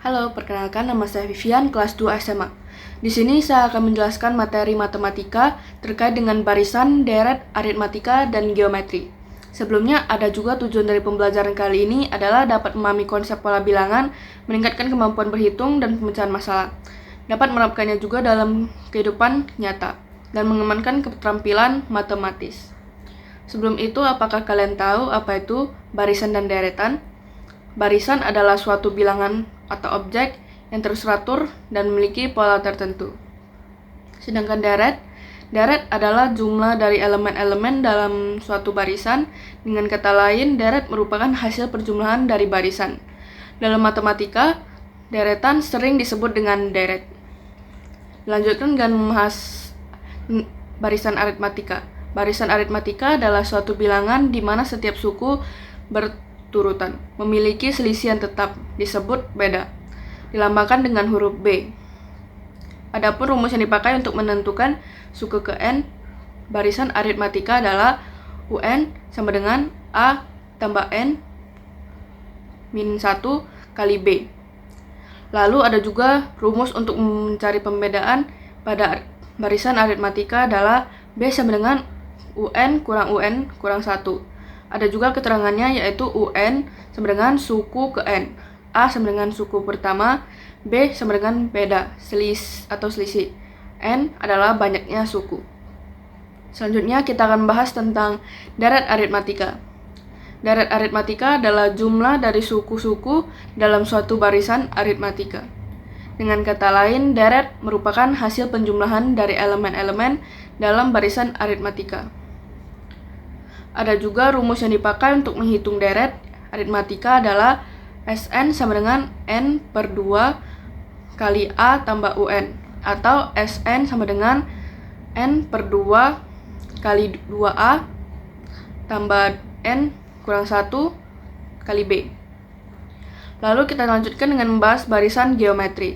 Halo, perkenalkan nama saya Vivian, kelas 2 SMA. Di sini saya akan menjelaskan materi matematika terkait dengan barisan, deret, aritmatika, dan geometri. Sebelumnya, ada juga tujuan dari pembelajaran kali ini adalah dapat memahami konsep pola bilangan, meningkatkan kemampuan berhitung dan pemecahan masalah. Dapat menerapkannya juga dalam kehidupan nyata, dan mengembangkan keterampilan matematis. Sebelum itu, apakah kalian tahu apa itu barisan dan deretan? Barisan adalah suatu bilangan atau objek yang terstruktur dan memiliki pola tertentu. Sedangkan deret adalah jumlah dari elemen-elemen dalam suatu barisan. Dengan kata lain, deret merupakan hasil perjumlahan dari barisan. Dalam matematika, deretan sering disebut dengan deret. Lanjutkan dengan membahas barisan aritmatika. Barisan aritmatika adalah suatu bilangan di mana setiap suku berturutan memiliki selisih yang tetap, disebut beda, dilambangkan dengan huruf B. Adapun rumus yang dipakai untuk menentukan suku ke N barisan aritmatika adalah UN sama dengan A tambah N min 1 kali B. Lalu ada juga rumus untuk mencari pembedaan pada barisan aritmatika adalah B sama dengan UN kurang 1. Ada juga keterangannya, yaitu UN sama dengan suku ke N, A sama dengan suku pertama, B sama dengan beda, selisih, N adalah banyaknya suku. Selanjutnya kita akan bahas tentang deret aritmatika. Deret aritmatika adalah jumlah dari suku-suku dalam suatu barisan aritmatika. Dengan kata lain, deret merupakan hasil penjumlahan dari elemen-elemen dalam barisan aritmatika. Ada juga rumus yang dipakai untuk menghitung deret aritmatika adalah Sn sama dengan N per 2 kali A tambah UN, atau Sn sama dengan N per 2 kali 2A tambah N kurang 1 kali B. Lalu kita lanjutkan dengan membahas barisan geometri.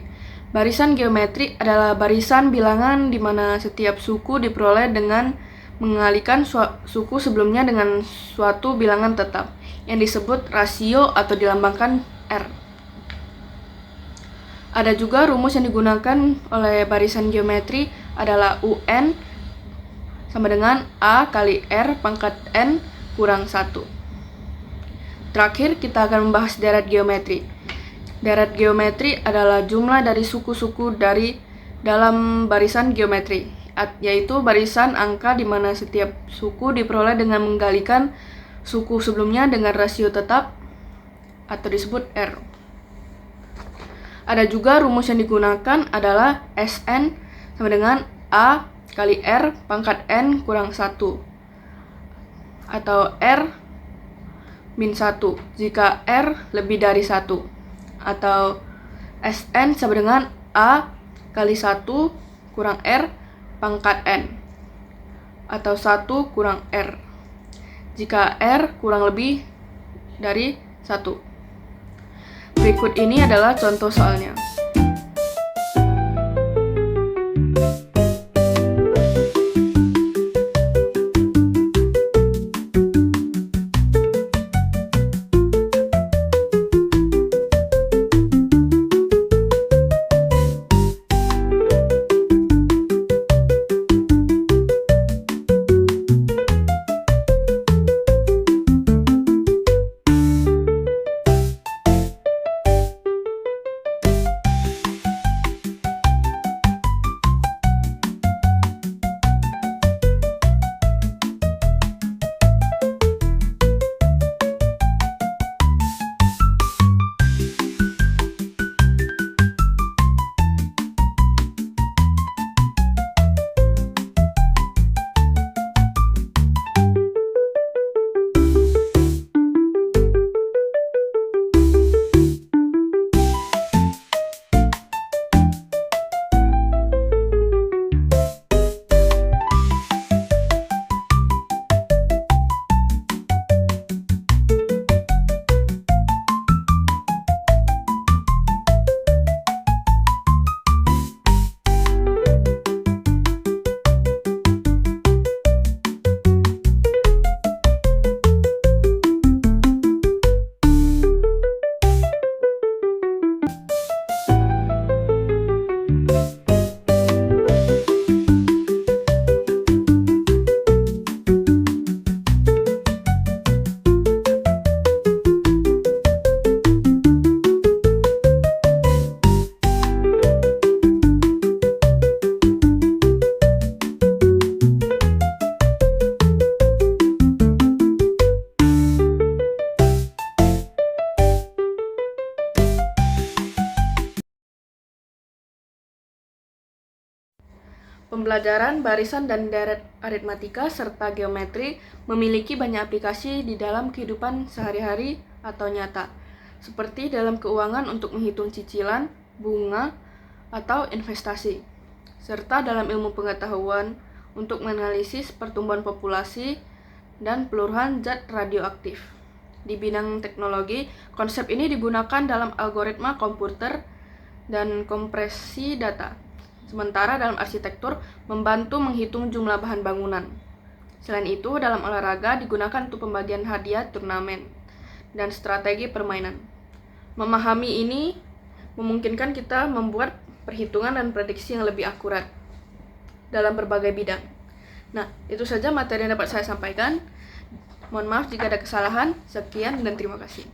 Barisan geometri adalah barisan bilangan di mana setiap suku diperoleh dengan mengalihkan suku sebelumnya dengan suatu bilangan tetap yang disebut rasio atau dilambangkan R. Ada juga rumus yang digunakan oleh barisan geometri adalah UN sama dengan A kali R pangkat N kurang 1. Terakhir, kita akan membahas deret geometri. Deret geometri adalah jumlah dari suku-suku dalam barisan geometri, yaitu barisan angka di mana setiap suku diperoleh dengan menggalikan suku sebelumnya dengan rasio tetap atau disebut R. Ada juga rumus yang digunakan adalah Sn sama dengan A kali R pangkat N kurang 1 atau R min 1 jika R lebih dari 1, atau Sn sama dengan A kali 1 kurang R pangkat N atau 1 kurang R jika R kurang lebih dari 1. Berikut ini adalah contoh soalnya. Pembelajaran barisan dan deret aritmatika serta geometri memiliki banyak aplikasi di dalam kehidupan sehari-hari atau nyata, seperti dalam keuangan untuk menghitung cicilan, bunga, atau investasi, serta dalam ilmu pengetahuan untuk menganalisis pertumbuhan populasi dan peluruhan zat radioaktif. Di bidang teknologi, konsep ini digunakan dalam algoritma komputer dan kompresi data. Sementara dalam arsitektur, membantu menghitung jumlah bahan bangunan. Selain itu, dalam olahraga digunakan untuk pembagian hadiah turnamen dan strategi permainan. Memahami ini memungkinkan kita membuat perhitungan dan prediksi yang lebih akurat dalam berbagai bidang. Nah, itu saja materi yang dapat saya sampaikan. Mohon maaf jika ada kesalahan. Sekian dan terima kasih.